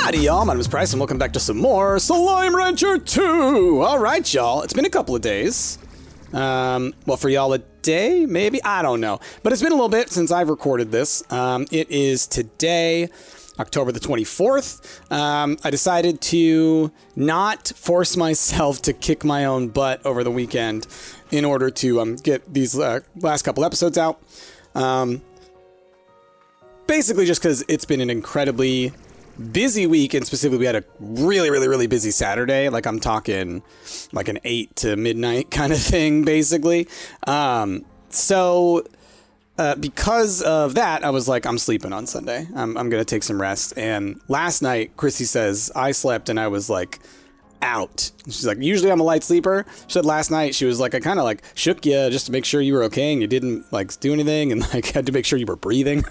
Howdy, y'all. My name is Price, and welcome back to some more Slime Rancher 2. All right, y'all. It's been a couple of days. Well, for y'all, a day, maybe? I don't know. But it's been a little bit since I've recorded this. It is today, October the 24th. I decided to not force myself to kick my own butt over the weekend in order to get these last couple episodes out. Basically just because it's been an incredibly busy week, and specifically we had a really busy Saturday. Like, I'm talking like an 8 to midnight kind of thing, basically. So because of that, I was like, I'm sleeping on Sunday. I'm going to take some rest. And last night, Chrissy says I slept and I was like out. She's like, usually I'm a light sleeper. She said last night, she was like, I kind of like shook you just to make sure you were okay and you didn't like do anything, and like had to make sure you were breathing.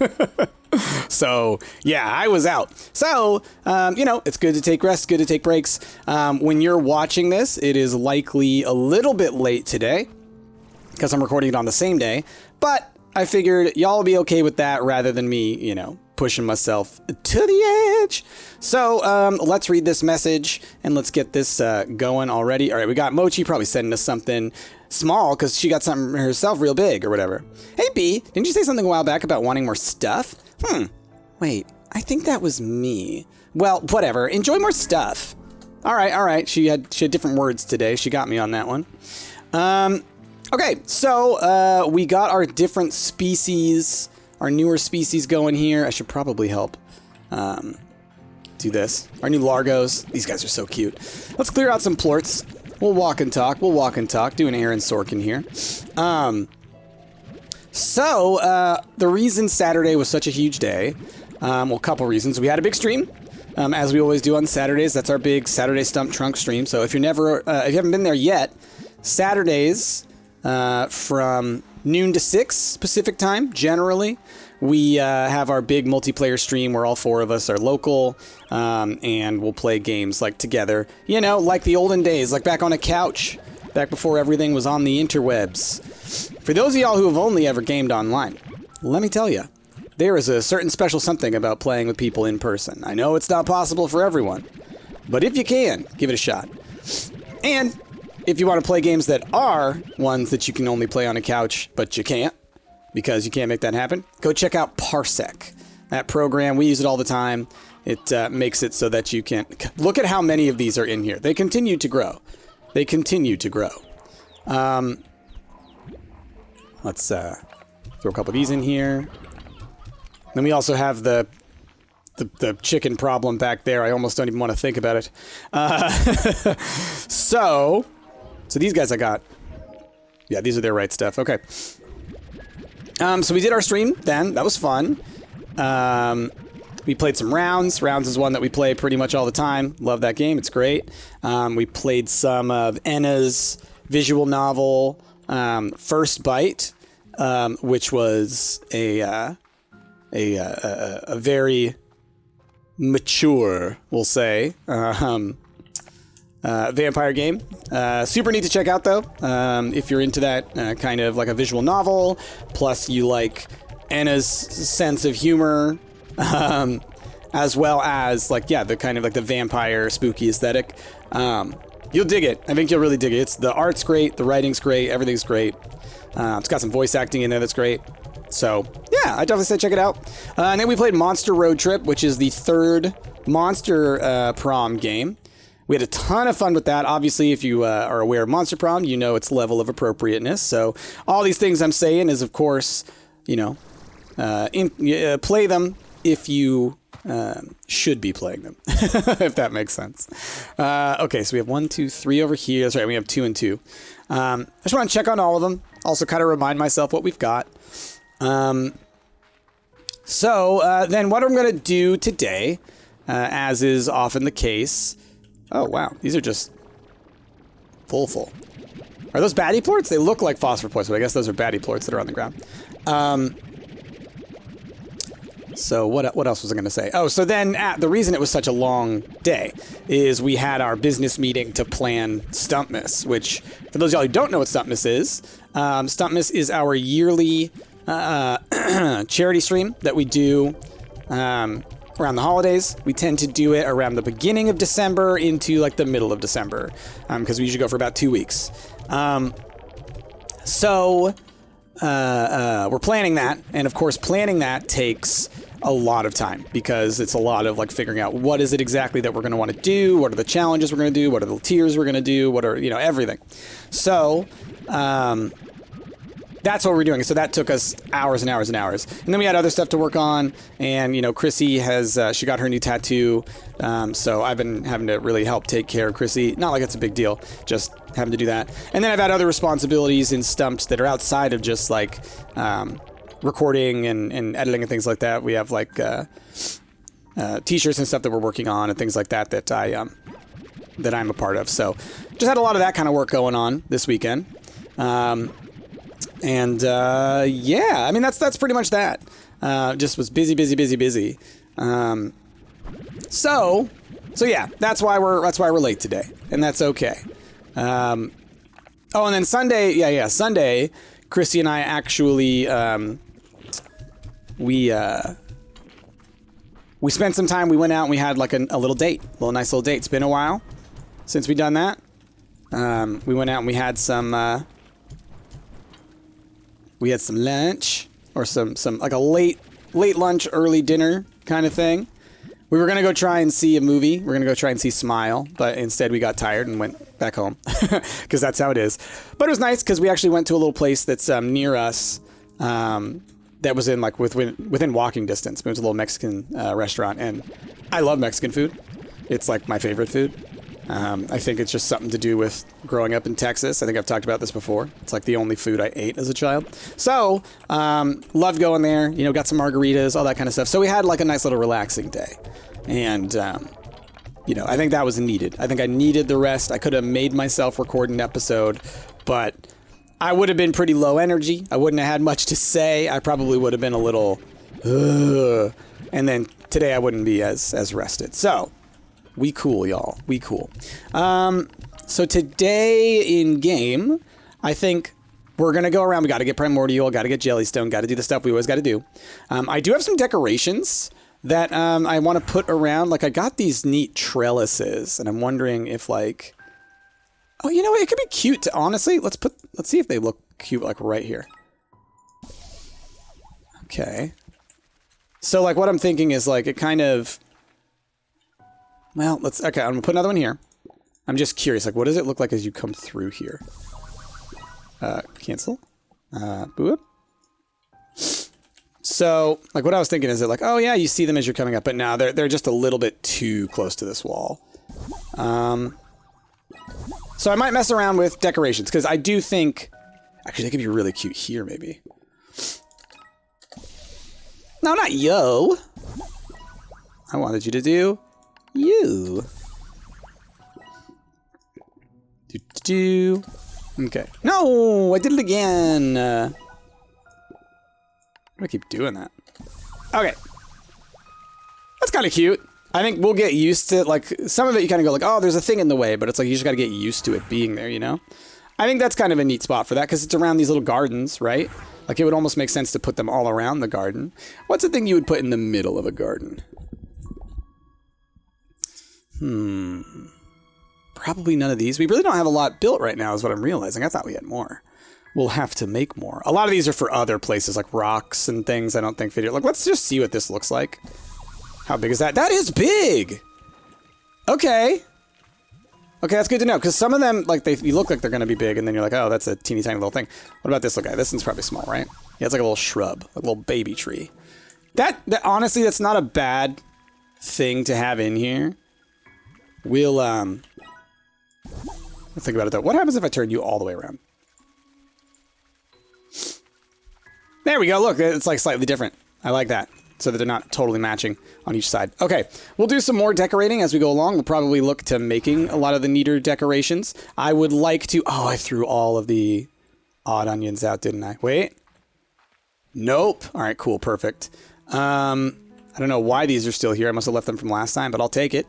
So yeah, I was out. So, you know, it's good to take rest, good to take breaks. When you're watching this, it is likely a little bit late today because I'm recording it on the same day, but I figured y'all will be okay with that rather than me, you know, pushing myself to the edge. So let's read this message and let's get this going already. All right, we got Mochi probably sending us something small because she got something herself real big or whatever. Hey, B, didn't you say something a while back about wanting more stuff? Wait, I think that was me. Well, whatever. Enjoy more stuff. All right. She had different words today. She got me on that one. Okay, so we got our different species, our newer species going here. I should probably help do this. Our new Largos. These guys are so cute. Let's clear out some plorts. We'll walk and talk. Doing Aaron Sorkin here. So the reason Saturday was such a huge day, well, a couple reasons. We had a big stream, as we always do on Saturdays. That's our big Saturday Stump Trunk stream. So if you haven't been there yet, Saturdays from noon to 6 Pacific time, generally, we have our big multiplayer stream where all 4 of us are local, and we'll play games like together. You know, like the olden days, like back on a couch, back before everything was on the interwebs. For those of y'all who have only ever gamed online, let me tell you, there is a certain special something about playing with people in person. I know it's not possible for everyone, but if you can, give it a shot. And if you want to play games that are ones that you can only play on a couch, but you can't, because you can't make that happen, go check out Parsec. That program, we use it all the time. It makes it so that you can... Look at how many of these are in here. They continue to grow. Let's throw a couple of these in here. Then we also have the chicken problem back there. I almost don't even want to think about it. So these guys I got. Yeah, these are their right stuff. Okay. So we did our stream then. That was fun. We played some rounds. Rounds is one that we play pretty much all the time. Love that game. It's great. We played some of Enna's visual novel, First Bite, which was a very mature, we'll say, vampire game. Super neat to check out, though, if you're into that kind of like a visual novel, plus you like Anna's sense of humor, as well as like, yeah, the kind of like the vampire spooky aesthetic. You'll dig it. I think you'll really dig it. The art's great, the writing's great, everything's great. It's got some voice acting in there that's great. So, yeah, I definitely say check it out. And then we played Monster Road Trip, which is the 3rd Monster Prom game. We had a ton of fun with that. Obviously, if you are aware of Monster Prom, you know its level of appropriateness. So, all these things I'm saying is, of course, you know, play them if you should be playing them, if that makes sense. Okay, so we have 1, 2, 3 over here. That's right, we have 2 and 2. I just want to check on all of them. Also kind of remind myself what we've got. So then what I'm going to do today, as is often the case... Oh, wow. These are just full. Are those baddie plorts? They look like phosphor plorts, but I guess those are baddie plorts that are on the ground. So what else was I going to say? Oh, so then the reason it was such a long day is we had our business meeting to plan Stumptmas, which, for those of y'all who don't know what Stumptmas is our yearly charity stream that we do around the holidays. We tend to do it around the beginning of December into like the middle of December, because we usually go for about 2 weeks. So we're planning that, and of course planning that takes a lot of time, because it's a lot of like figuring out what is it exactly that we're going to want to do, what are the challenges we're going to do, what are the tiers we're going to do, what are, you know, everything. So that's what we're doing. So that took us hours and hours and hours. And then we had other stuff to work on. And, you know, Chrissy has, she got her new tattoo. So I've been having to really help take care of Chrissy. Not like it's a big deal, just having to do that. And then I've had other responsibilities in Stumpt that are outside of just like recording and editing and things like that. We have like t-shirts and stuff that we're working on and things like that that I'm a part of. So just had a lot of that kind of work going on this weekend. Yeah, I mean, that's pretty much that. Just was busy. So yeah, that's why we're late today, and that's okay. Oh, and then Sunday, Sunday, Chrissy and I actually, we spent some time, we went out and we had like a little date, nice little date. It's been a while since we've done that. We went out and we had some lunch, or some like a late lunch, early dinner kind of thing. We were going to go try and see a movie. We're going to go try and see Smile, but instead we got tired and went back home, because that's how it is. But it was nice because we actually went to a little place that's near us, that was in like within walking distance. It was a little Mexican restaurant, and I love Mexican food. It's like my favorite food. I think it's just something to do with growing up in Texas. I think I've talked about this before. It's like the only food I ate as a child. So, loved going there, you know, got some margaritas, all that kind of stuff. So we had like a nice little relaxing day. And, you know, I think that was needed. I think I needed the rest. I could have made myself record an episode, but I would have been pretty low energy. I wouldn't have had much to say. I probably would have been a little, and then today I wouldn't be as rested. So, we cool, y'all. We cool. So today in game, I think we're going to go around. We got to get Primordial, got to get Jellystone, got to do the stuff we always got to do. I do have some decorations that I want to put around. Like, I got these neat trellises, and I'm wondering if, like... Oh, you know what? It could be cute to, honestly. Let's see if they look cute, like, right here. Okay. So, like, what I'm thinking is, like, it kind of... Well, okay, I'm gonna put another one here. I'm just curious, like, what does it look like as you come through here? Cancel. Boop. So, like, what I was thinking is that, like, oh yeah, you see them as you're coming up, but now they're just a little bit too close to this wall. So I might mess around with decorations, because I do think, actually, they could be really cute here, maybe. No, not yo. I wanted you to do you. Okay. No, I did it again. Why do I keep doing that? Okay. That's kind of cute. I think we'll get used to, like, some of it you kind of go like, oh, there's a thing in the way, but it's like you just got to get used to it being there, you know? I think that's kind of a neat spot for that, because it's around these little gardens, right? Like, it would almost make sense to put them all around the garden. What's the thing you would put in the middle of a garden? Probably none of these. We really don't have a lot built right now is what I'm realizing. I thought we had more. We'll have to make more. A lot of these are for other places, like rocks and things. I don't think video... Like, let's just see what this looks like. How big is that? That is big! Okay. Okay, that's good to know, because some of them, like, you look like they're going to be big, and then you're like, oh, that's a teeny tiny little thing. What about this little guy? This one's probably small, right? Yeah, it's like a little shrub, a little baby tree. That honestly, that's not a bad thing to have in here. We'll think about it, though. What happens if I turn you all the way around? There we go. Look, it's like slightly different. I like that. So that they're not totally matching on each side. Okay, we'll do some more decorating as we go along. We'll probably look to making a lot of the neater decorations. I would like to... Oh, I threw all of the odd onions out, didn't I? Wait. Nope. All right, cool. Perfect. I don't know why these are still here. I must have left them from last time, but I'll take it.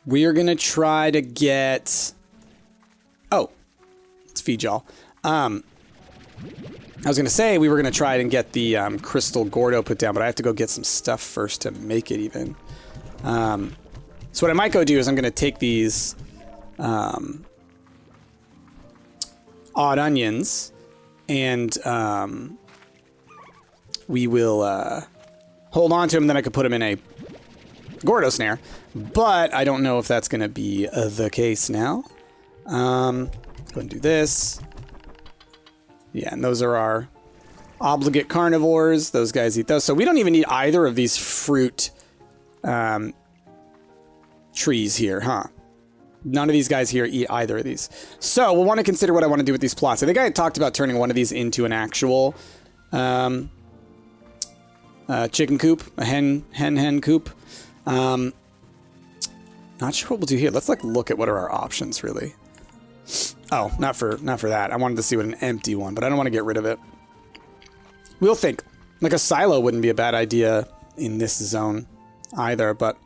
We are going to try to get... Oh. Let's feed y'all. I was going to say we were going to try and get the crystal Gordo put down, but I have to go get some stuff first to make it even. So what I might go do is I'm going to take these odd onions and we will hold on to them, then I could put them in a Gordo snare. But I don't know if that's going to be the case now. Go ahead and do this. Yeah, and those are our obligate carnivores. Those guys eat those. So we don't even need either of these fruit trees here, huh? None of these guys here eat either of these. So we'll want to consider what I want to do with these plots. I think I had talked about turning one of these into an actual chicken coop, a hen coop. Not sure what we'll do here. Let's like look at what are our options really. Oh, not for that. I wanted to see what an empty one, but I don't want to get rid of it. We'll think. Like a silo wouldn't be a bad idea in this zone either, but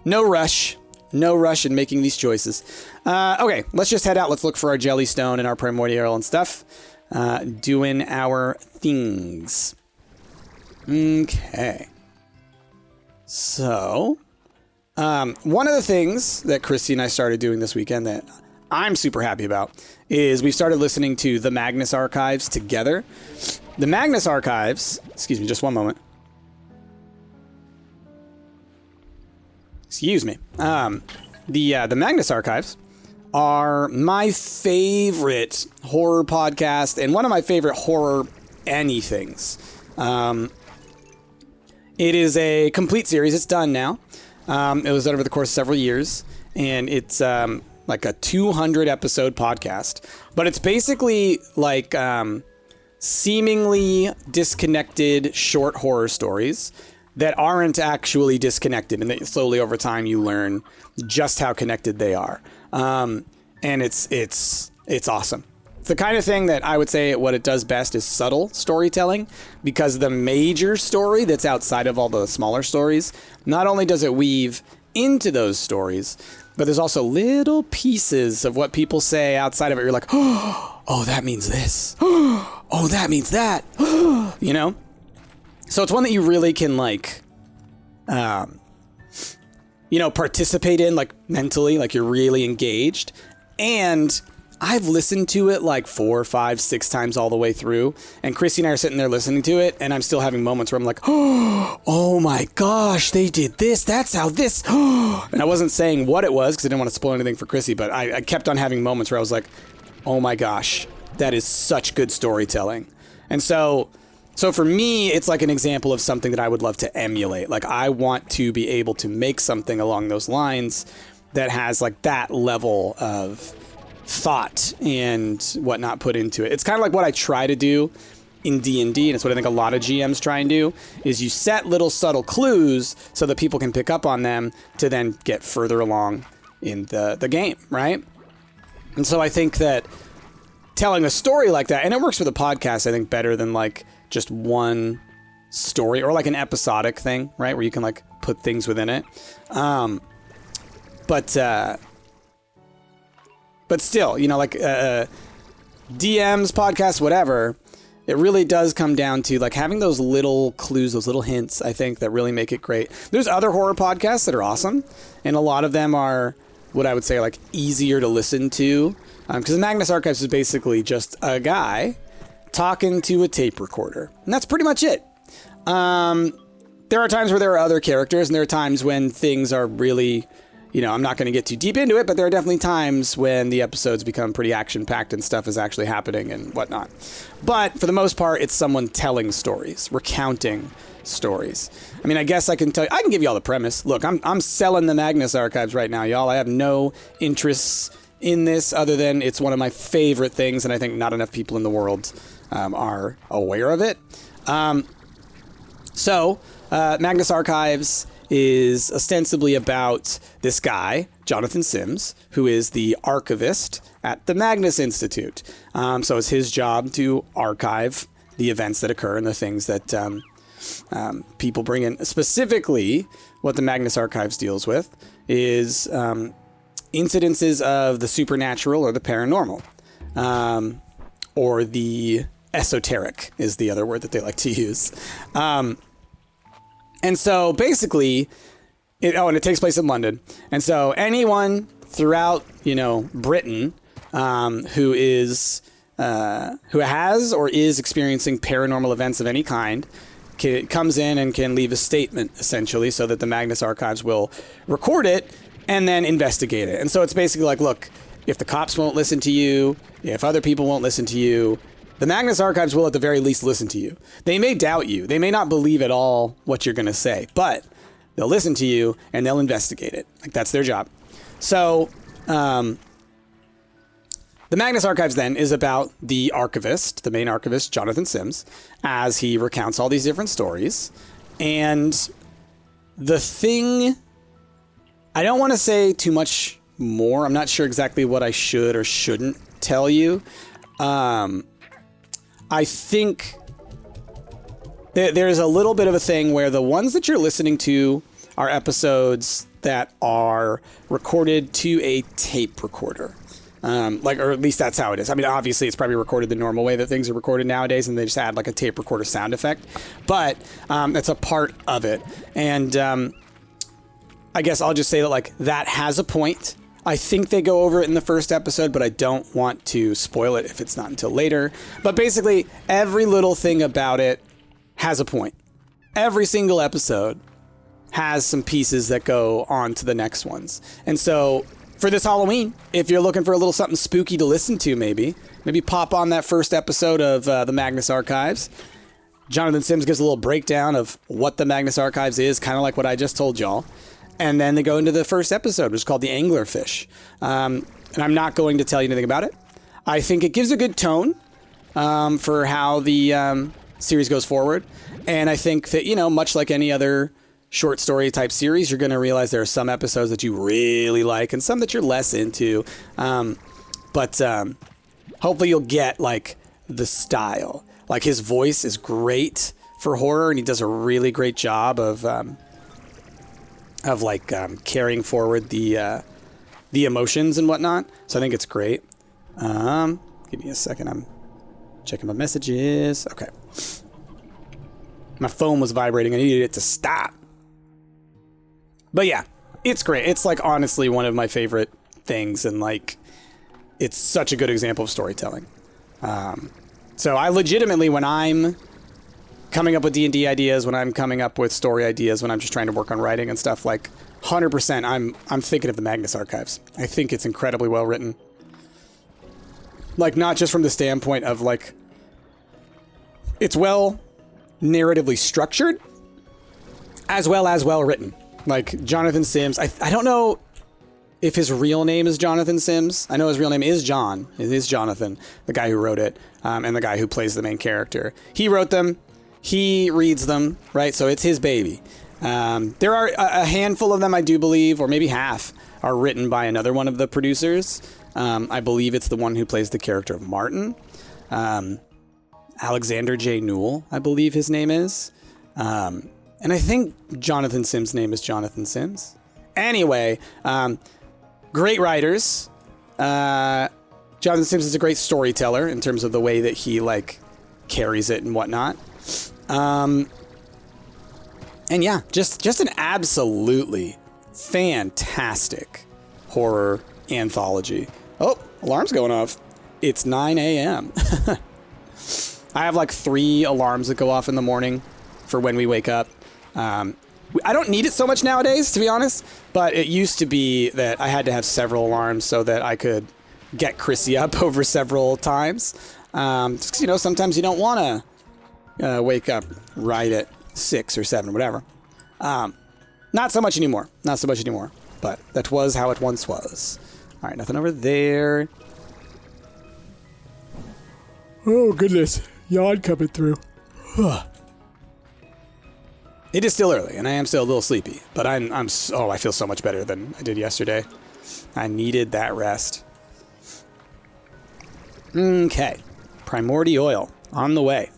no rush. No rush in making these choices. Okay, let's just head out. Let's look for our jellystone and our primordial and stuff. Doing our things. Okay. So, one of the things that Christy and I started doing this weekend that I'm super happy about is we started listening to the Magnus Archives together. The Magnus Archives, excuse me, just one moment. Excuse me. The Magnus Archives are my favorite horror podcast and one of my favorite horror anythings. It is a complete series. It's done now. It was done over the course of several years, and it's like a 200 episode podcast. But it's basically like seemingly disconnected short horror stories that aren't actually disconnected, and that slowly over time you learn just how connected they are. And it's awesome. It's the kind of thing that I would say what it does best is subtle storytelling, because the major story that's outside of all the smaller stories, not only does it weave into those stories, but there's also little pieces of what people say outside of it. You're like, oh, that means this. Oh, that means that. You know? So it's one that you really can like, participate in, like mentally, like you're really engaged. And I've listened to it like 4, 5, 6 times all the way through. And Christy and I are sitting there listening to it, and I'm still having moments where I'm like, oh my gosh, they did this. That's how this. And I wasn't saying what it was because I didn't want to spoil anything for Christy, but I kept on having moments where I was like, oh my gosh, that is such good storytelling. And so for me, it's like an example of something that I would love to emulate. Like I want to be able to make something along those lines that has like that level of thought and whatnot put into it. It's kind of like what I try to do in D&D, and it's what I think a lot of GMs try and do, is you set little subtle clues so that people can pick up on them to then get further along in the game, right? And so I think that telling a story like that, and it works for the podcast, I think, better than like just one story or like an episodic thing, right? Where you can like put things within it. But still, like DMs, podcasts, whatever, it really does come down to like having those little clues, those little hints, I think, that really make it great. There's other horror podcasts that are awesome, and a lot of them are what I would say like easier to listen to, because the Magnus Archives is basically just a guy talking to a tape recorder, and that's pretty much it. There are times where there are other characters, and there are times when things are really, I'm not going to get too deep into it, but there are definitely times when the episodes become pretty action-packed and stuff is actually happening and whatnot. But for the most part, it's someone telling stories, recounting stories. I mean, I guess I can give you all the premise. Look, I'm selling the Magnus Archives right now, y'all. I have no interests in this other than it's one of my favorite things, and I think not enough people in the world are aware of it. So Magnus Archives is ostensibly about this guy, Jonathan Sims, who is the archivist at the Magnus Institute. So it's his job to archive the events that occur and the things that people bring in. Specifically, what the Magnus Archives deals with is incidences of the supernatural or the paranormal, or the esoteric is the other word that they like to use. And so basically, and it takes place in London. And so anyone throughout, Britain who has or is experiencing paranormal events of any kind comes in and can leave a statement, essentially, so that the Magnus Archives will record it and then investigate it. And so it's basically like, look, if the cops won't listen to you, if other people won't listen to you, the Magnus Archives will at the very least listen to you. They may doubt you. They may not believe at all what you're going to say, but they'll listen to you and they'll investigate it. Like, that's their job. So, the Magnus Archives then is about the archivist, the main archivist, Jonathan Sims, as he recounts all these different stories. And the thing, I don't want to say too much more. I'm not sure exactly what I should or shouldn't tell you. I think there's a little bit of a thing where the ones that you're listening to are episodes that are recorded to a tape recorder. Or at least that's how it is. I mean, obviously it's probably recorded the normal way that things are recorded nowadays, and they just add like a tape recorder sound effect, but that's a part of it. And I guess I'll just say that like that has a point. I think they go over it in the first episode, but I don't want to spoil it if it's not until later. But basically every little thing about it has a point. Every single episode has some pieces that go on to the next ones. And so for this Halloween, if you're looking for a little something spooky to listen to, maybe pop on that first episode of the Magnus Archives. Jonathan Sims gives a little breakdown of what the Magnus Archives is, kind of like what I just told y'all. And then they go into the first episode, which is called The Anglerfish. And I'm not going to tell you anything about it. I think it gives a good tone for how the series goes forward. And I think that, much like any other short story type series, you're going to realize there are some episodes that you really like and some that you're less into. But hopefully you'll get like the style. Like his voice is great for horror, and he does a really great job of carrying forward the emotions and whatnot. So I think it's great. Give me a second. I'm checking my messages. Okay. My phone was vibrating. I needed it to stop. But yeah, it's great. It's like honestly one of my favorite things, and like it's such a good example of storytelling. So I legitimately, when I'm coming up with D&D ideas, when I'm coming up with story ideas, when I'm just trying to work on writing and stuff, like 100%, I'm thinking of the Magnus Archives. I think it's incredibly well written. Like, not just from the standpoint of like, it's well narratively structured, as well as well written. Like Jonathan Sims, I don't know if his real name is Jonathan Sims. I know his real name is John. It is Jonathan, the guy who wrote it, and the guy who plays the main character. He wrote them. He reads them, right? So it's his baby. There are a handful of them, I do believe, or maybe half, are written by another one of the producers. I believe it's the one who plays the character of Martin. Alexander J. Newell, I believe his name is. And I think Jonathan Sims' name is Jonathan Sims. Anyway, great writers. Jonathan Sims is a great storyteller in terms of the way that he like carries it and whatnot. And yeah, just an absolutely fantastic horror anthology. Oh, alarm's going off. It's 9 a.m. I have like 3 alarms that go off in the morning for when we wake up. I don't need it so much nowadays, to be honest, but it used to be that I had to have several alarms so that I could get Chrissy up over several times. Just 'cause, sometimes you don't want to wake up right at 6 or 7, whatever. Not so much anymore. Not so much anymore. But that was how it once was. All right, nothing over there. Oh, goodness. Yawn coming through. It is still early, and I am still a little sleepy, but I feel so much better than I did yesterday. I needed that rest. Okay. Primordial oil on the way.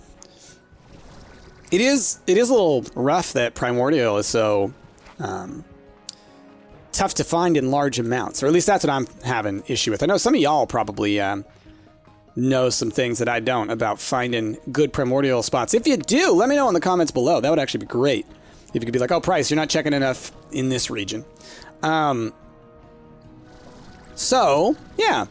It is a little rough that primordial is so tough to find in large amounts, or at least that's what I'm having issue with. I know some of y'all probably know some things that I don't about finding good primordial spots. If you do, let me know in the comments below. That would actually be great. If you could be like, oh, Price, you're not checking enough in this region. So, yeah.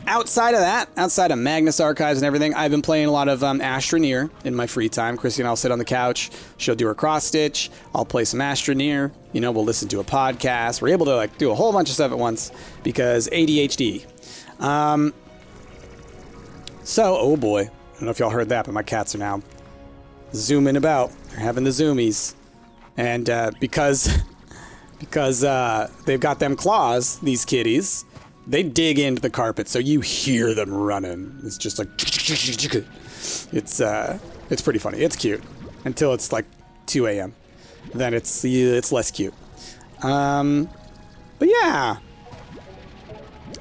Outside of that, outside of Magnus Archives and everything, I've been playing a lot of Astroneer in my free time. Chrissy and I'll sit on the couch. She'll do her cross-stitch. I'll play some Astroneer. You know, we'll listen to a podcast. We're able to, like, do a whole bunch of stuff at once because ADHD. So, oh boy. I don't know if y'all heard that, but my cats are now zooming about. They're having the zoomies. And because they've got them claws, these kitties, they dig into the carpet, so you hear them running. It's just like... It's pretty funny. It's cute. Until it's like 2 a.m. Then it's less cute. But yeah.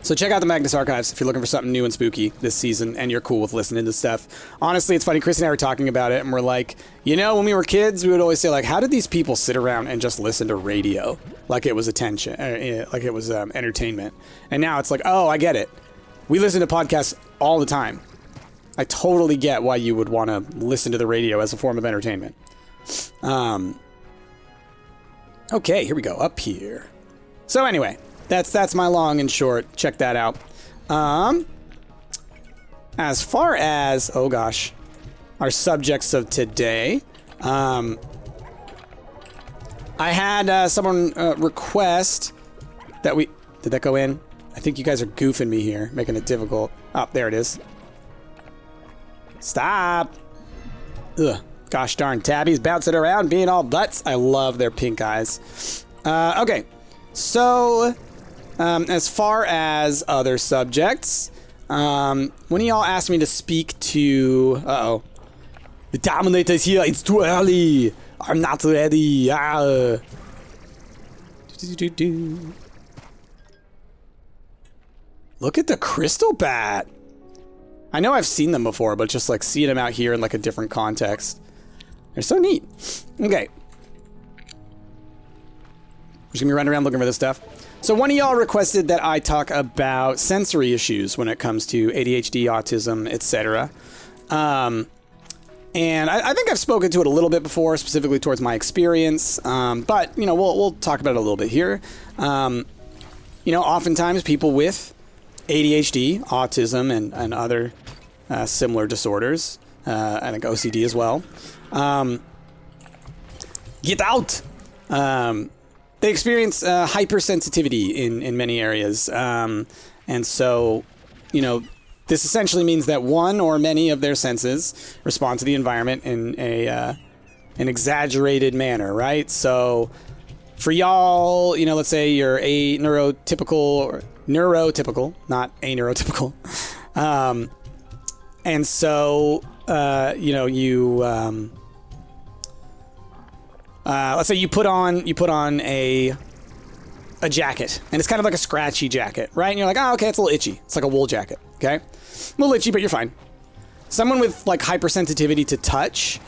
So check out the Magnus Archives if you're looking for something new and spooky this season and you're cool with listening to stuff. Honestly, it's funny. Chris and I were talking about it and we're like, you know, when we were kids, we would always say, like, how did these people sit around and just listen to radio? Like it was attention, like it was entertainment. And now it's like, oh, I get it. We listen to podcasts all the time. I totally get why you would want to listen to the radio as a form of entertainment. Okay, here we go. Up here. So anyway, that's my long and short. Check that out. As far as, oh gosh, our subjects of today, I had someone request that we... Did that go in? I think you guys are goofing me here, making it difficult. Oh, there it is. Stop! Ugh. Gosh darn, Tabby's bouncing around, being all butts. I love their pink eyes. Okay. So, as far as other subjects, one of y'all asked me to speak to... Uh-oh. The Dominator's here. It's too early. I'm not ready. Look at the crystal bat. I know I've seen them before, but just like seeing them out here in like a different context. They're so neat. Okay. We're just gonna be running around looking for this stuff. So one of y'all requested that I talk about sensory issues when it comes to ADHD, autism, etc. And I think I've spoken to it a little bit before, specifically towards my experience. But, you know, we'll talk about it a little bit here. You know, oftentimes people with ADHD, autism, and other similar disorders, I think OCD as well, get out! They experience hypersensitivity in many areas. And so, you know, this essentially means that one or many of their senses respond to the environment in an exaggerated manner, right? So for y'all, you know, let's say you're a neurotypical, not a neurotypical. And so, you know, you, let's say you put on a jacket, and it's kind of like a scratchy jacket, right? And you're like, oh, okay, it's a little itchy. It's like a wool jacket, okay? A little itchy, but you're fine. Someone with like hypersensitivity to touch,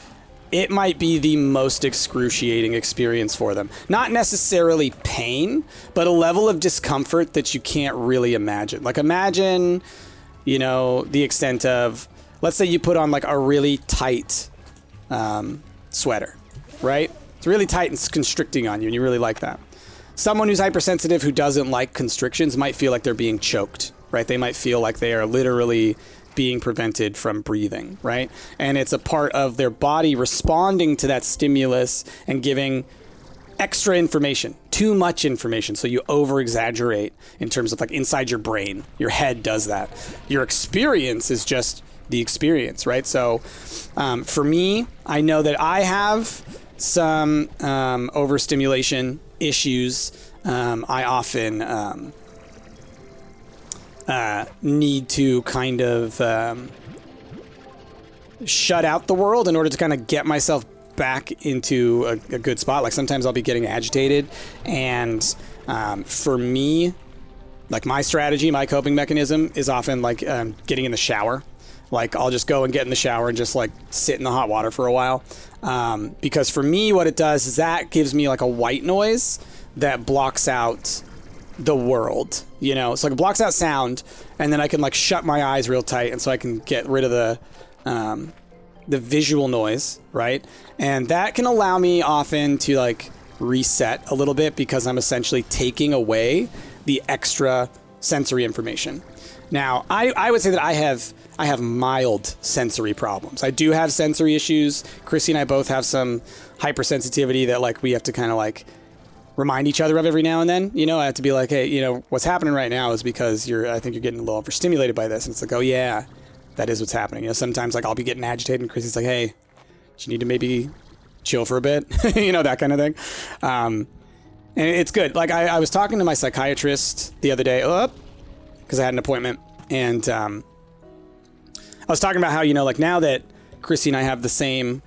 it might be the most excruciating experience for them. Not necessarily pain, but a level of discomfort that you can't really imagine. Like imagine, you know, the extent of, let's say you put on like a really tight sweater, right? It's really tight and constricting on you, and you really like that. Someone who's hypersensitive who doesn't like constrictions might feel like they're being choked, right? They might feel like they are literally being prevented from breathing, right? And it's a part of their body responding to that stimulus and giving extra information, too much information. So you over-exaggerate in terms of like inside your brain. Your head does that. Your experience is just the experience, right? So for me, I know that I have some overstimulation issues. I often need to kind of shut out the world in order to kind of get myself back into a good spot. Like sometimes I'll be getting agitated, and for me, like my strategy, my coping mechanism is often like getting in the shower. Like I'll just go and get in the shower and just like sit in the hot water for a while. Because for me, what it does is that gives me like a white noise that blocks out the world, you know? So like it blocks out sound, and then I can like shut my eyes real tight, and so I can get rid of the visual noise, right? And that can allow me often to like reset a little bit because I'm essentially taking away the extra sensory information. Now, I would say that I have mild sensory problems. I do have sensory issues. Chrissy and I both have some hypersensitivity that like we have to kind of like remind each other of every now and then. You know, I have to be like, hey, you know, what's happening right now is because I think you're getting a little overstimulated by this. And it's like, oh yeah, that is what's happening. You know, sometimes like I'll be getting agitated and Chrissy's like, hey, do you need to maybe chill for a bit? You know, that kind of thing. And it's good. Like I was talking to my psychiatrist the other day, because I had an appointment, and I was talking about how, you know, like now that Chrissy and I have the same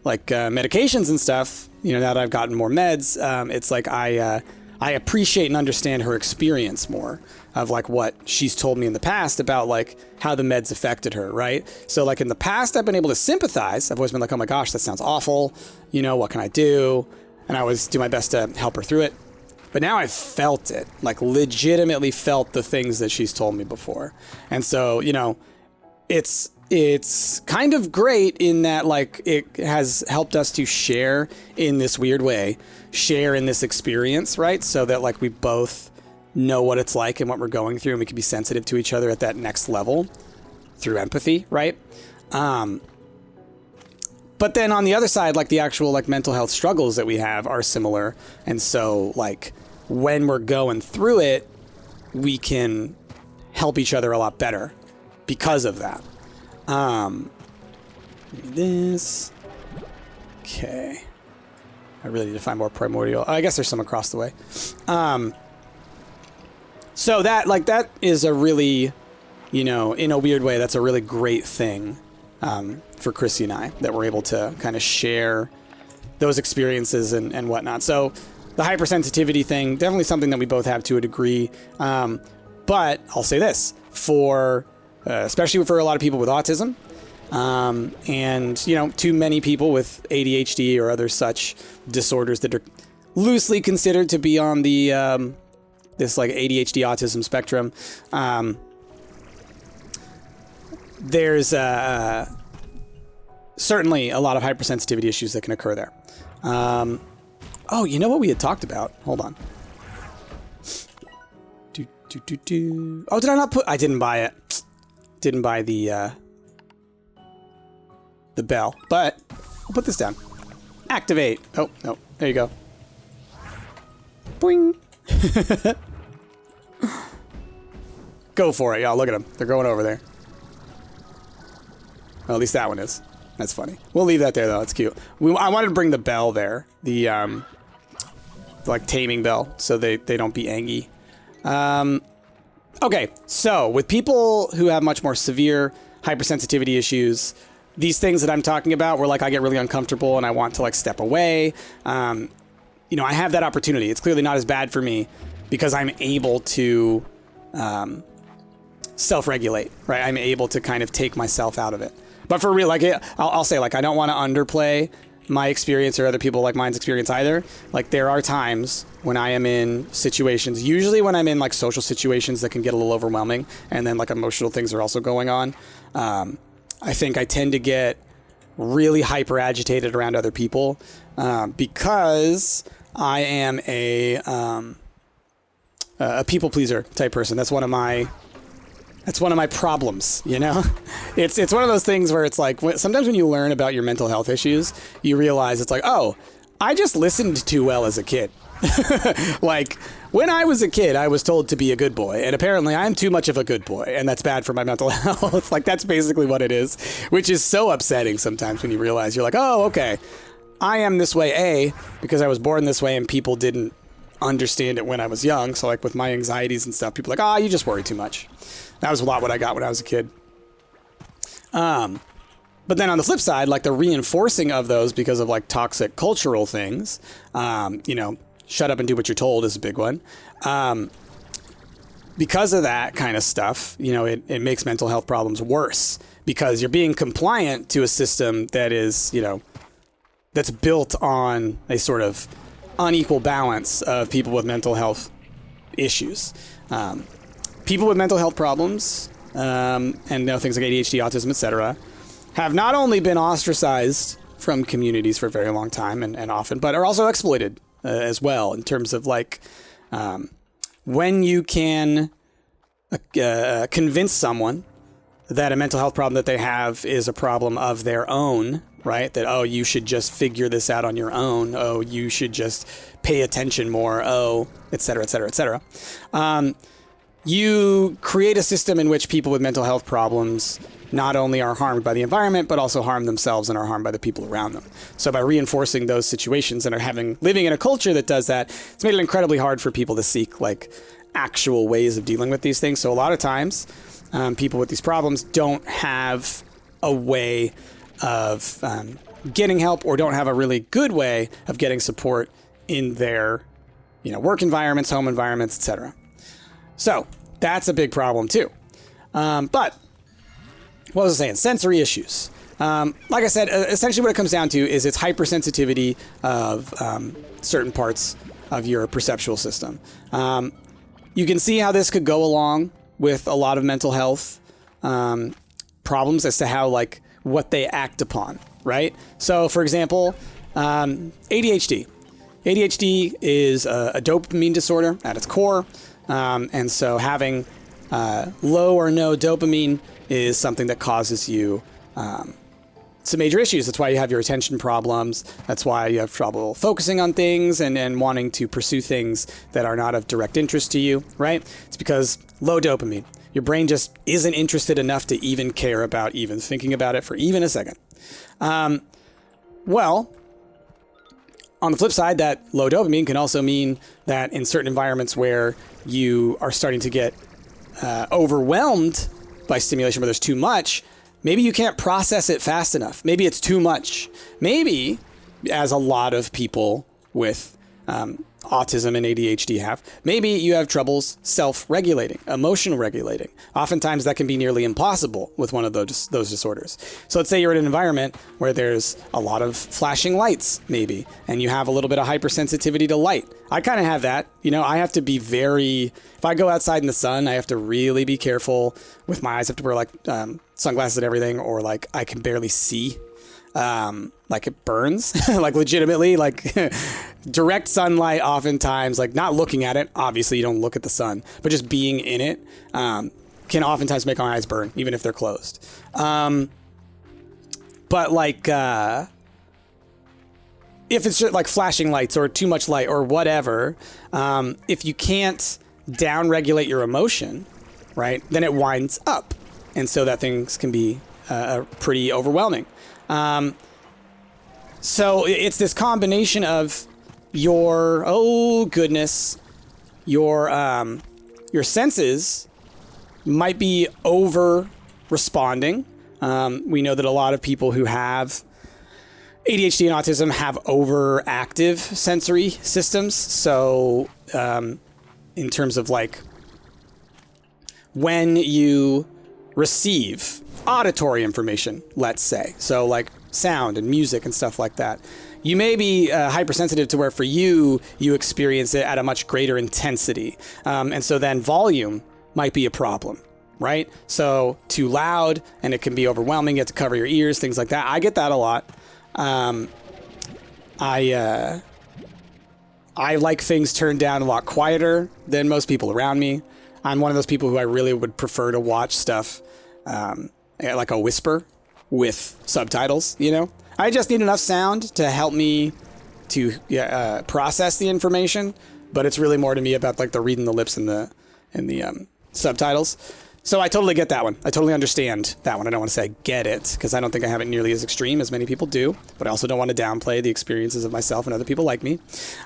like medications and stuff, you know, now that I've gotten more meds, it's like I appreciate and understand her experience more of like what she's told me in the past about like how the meds affected her, right? So like in the past, I've been able to sympathize. I've always been like, oh my gosh, that sounds awful. You know, what can I do? And I always do my best to help her through it. But now I've felt it, like legitimately felt the things that she's told me before. And so, you know, it's kind of great in that like it has helped us to share in this weird way, share in this experience, right? So that like we both know what it's like and what we're going through, and we can be sensitive to each other at that next level through empathy, right? But then on the other side, like the actual like mental health struggles that we have are similar. And so like when we're going through it, we can help each other a lot better because of that. This. Okay. I really need to find more primordial. I guess there's some across the way. So that is a really, you know, in a weird way, that's a really great thing for Chrissy and I, that we're able to kind of share those experiences and whatnot. So the hypersensitivity thing, definitely something that we both have to a degree. But I'll say this, for especially for a lot of people with autism, and, you know, too many people with ADHD or other such disorders that are loosely considered to be on the this like ADHD autism spectrum, there's certainly a lot of hypersensitivity issues that can occur there. Oh, you know what we had talked about? Hold on. Oh, did I not put... I didn't buy it. Didn't buy the bell. But I'll put this down. Activate. Oh, no. There you go. Boing. Go for it, y'all. Look at them. They're going over there. Well, at least that one is. That's funny. We'll leave that there, though. It's cute. I wanted to bring the bell there. The like, taming bell, so they don't be angry. Okay, so with people who have much more severe hypersensitivity issues, these things that I'm talking about, where, like, I get really uncomfortable and I want to, like, step away, you know, I have that opportunity. It's clearly not as bad for me because I'm able to self-regulate, right? I'm able to kind of take myself out of it. But for real, like, I'll say, like, I don't want to underplay my experience or other people like mine's experience either. Like, there are times when I am in situations, usually when I'm in, like, social situations that can get a little overwhelming, and then, like, emotional things are also going on. I think I tend to get really hyper agitated around other people because I am a people pleaser type person. That's one of my problems, you know? It's one of those things where it's like, sometimes when you learn about your mental health issues, you realize it's like, oh, I just listened too well as a kid. Like, when I was a kid, I was told to be a good boy, and apparently I'm too much of a good boy, and that's bad for my mental health. Like, that's basically what it is, which is so upsetting sometimes when you realize you're like, oh, okay, I am this way, A, because I was born this way and people didn't understand it when I was young. So, like, with my anxieties and stuff, people are like, you just worry too much. That was a lot what I got when I was a kid. But then on the flip side, like, the reinforcing of those because of, like, toxic cultural things, you know, shut up and do what you're told is a big one. Because of that kind of stuff, you know, it makes mental health problems worse because you're being compliant to a system that is, you know, that's built on a sort of unequal balance of people with mental health issues. people with mental health problems, and things like ADHD, autism, etc., have not only been ostracized from communities for a very long time and often, but are also exploited as well, in terms of like when you can convince someone that a mental health problem that they have is a problem of their own, right? That, oh, you should just figure this out on your own. Oh, you should just pay attention more. Oh, et cetera, et cetera, et cetera. You create a system in which people with mental health problems not only are harmed by the environment, but also harm themselves and are harmed by the people around them. So by reinforcing those situations and living in a culture that does that, it's made it incredibly hard for people to seek like actual ways of dealing with these things. So a lot of times, people with these problems don't have a way of getting help, or don't have a really good way of getting support in their, work environments, home environments, etc. So that's a big problem too. But what was I saying? Sensory issues. Like I said, essentially what it comes down to is it's hypersensitivity of certain parts of your perceptual system. You can see how this could go along with a lot of mental health problems as to how, like, what they act upon, right? So, for example, ADHD. ADHD is a dopamine disorder at its core. And so having low or no dopamine is something that causes you some major issues. That's why you have your attention problems. That's why you have trouble focusing on things and wanting to pursue things that are not of direct interest to you, right? It's because low dopamine. Your brain just isn't interested enough to even care about even thinking about it for even a second. Well, on the flip side, that low dopamine can also mean that in certain environments where you are starting to get overwhelmed by stimulation, where there's too much, maybe you can't process it fast enough. Maybe it's too much. Maybe, as a lot of people with autism and ADHD have, maybe you have troubles self-regulating, emotional regulating. Oftentimes that can be nearly impossible with one of those disorders. So let's say you're in an environment where there's a lot of flashing lights, maybe, and you have a little bit of hypersensitivity to light. I kind of have that. I have to be if I go outside in the sun, I have to really be careful with my eyes. I have to wear like sunglasses and everything, or like I can barely see. Like it burns, like legitimately, like direct sunlight oftentimes, like not looking at it. Obviously you don't look at the sun, but just being in it, can oftentimes make my eyes burn, even if they're closed. But like, if it's just like flashing lights or too much light or whatever, if you can't down-regulate your emotion, right, then it winds up. And so that things can be pretty overwhelming. So it's this combination of your senses might be over responding. We know that a lot of people who have ADHD and autism have overactive sensory systems. So in terms of like when you receive auditory information, let's say, so like sound and music and stuff like that, you may be hypersensitive to where for you experience it at a much greater intensity. And so then volume might be a problem, right? So too loud and it can be overwhelming. You have to cover your ears, things like that. I get that a lot. I like things turned down a lot quieter than most people around me. I'm one of those people who I really would prefer to watch stuff like a whisper with subtitles, I just need enough sound to help me to process the information, but it's really more to me about like the reading the lips and the subtitles. So I totally get that one. I totally understand that one. I don't want to say I get it, because I don't think I have it nearly as extreme as many people do, but I also don't want to downplay the experiences of myself and other people like me.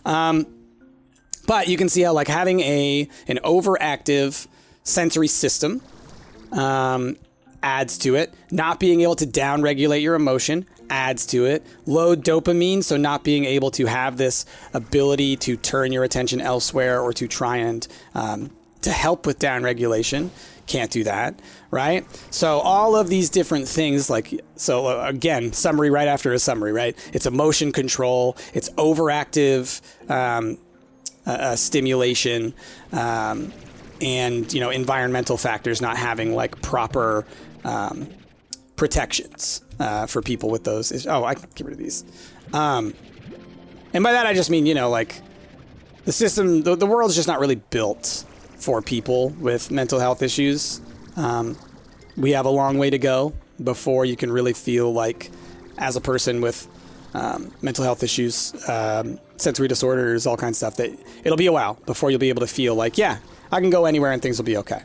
But you can see how like having an overactive sensory system adds to it. Not being able to down-regulate your emotion adds to it. Low dopamine, so not being able to have this ability to turn your attention elsewhere or to try and to help with down-regulation. Can't do that, right? So all of these different things, again, summary right after a summary, right? It's emotion control, it's overactive stimulation, and, you know, environmental factors not having like proper protections for people with those. Oh, I can get rid of these. And by that, I just mean, you know, like the system, the world's just not really built for people with mental health issues. We have a long way to go before you can really feel like, as a person with mental health issues, sensory disorders, all kinds of stuff, that it'll be a while before you'll be able to feel like, yeah, I can go anywhere and things will be okay.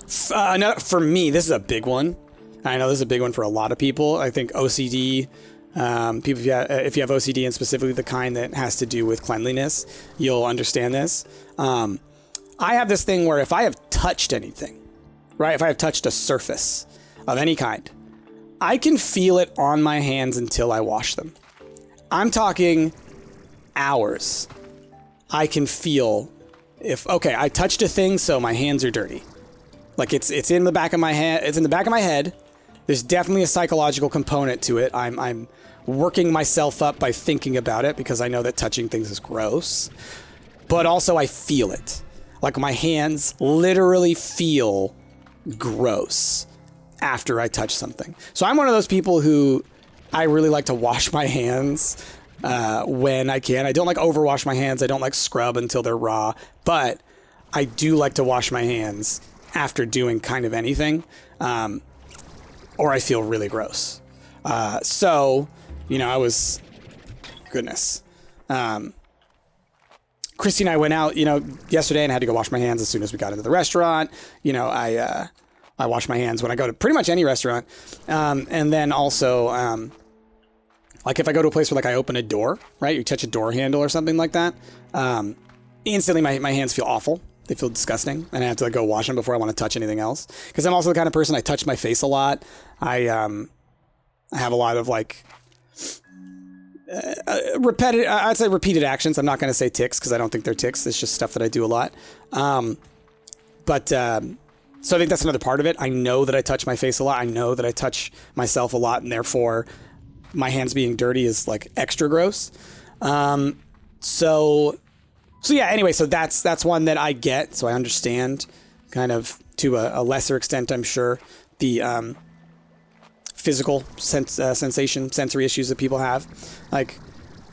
For me, this is a big one. I know this is a big one for a lot of people. I think OCD, people, if you have OCD, and specifically the kind that has to do with cleanliness, you'll understand this. I have this thing where if I have touched anything, right? If I have touched a surface of any kind, I can feel it on my hands until I wash them. I'm talking hours. I can feel okay, I touched a thing, so my hands are dirty. Like it's in the back of my head. It's in the back of my head. There's definitely a psychological component to it. I'm working myself up by thinking about it because I know that touching things is gross. But also I feel it. Like my hands literally feel gross after I touch something. So I'm one of those people who I really like to wash my hands when I can. I don't like overwash my hands. I don't like scrub until they're raw, but I do like to wash my hands after doing kind of anything, or I feel really gross. So, you know, goodness. Christy and I went out, you know, yesterday and had to go wash my hands as soon as we got into the restaurant. You know, I wash my hands when I go to pretty much any restaurant. And then also, like if I go to a place where like I open a door, right? You touch a door handle or something like that. Instantly my hands feel awful. They feel disgusting. And I have to like go wash them before I want to touch anything else. Cause I'm also the kind of person, I touch my face a lot. I have a lot of like, I'd say repeated actions. I'm not going to say tics because I don't think they're tics. It's just stuff that I do a lot. So I think that's another part of it. I know that I touch my face a lot. I know that I touch myself a lot, and therefore my hands being dirty is like extra gross. So yeah, anyway, so that's one that I get. So I understand kind of to a lesser extent, I'm sure, the, physical sensation, sensory issues that people have. Like,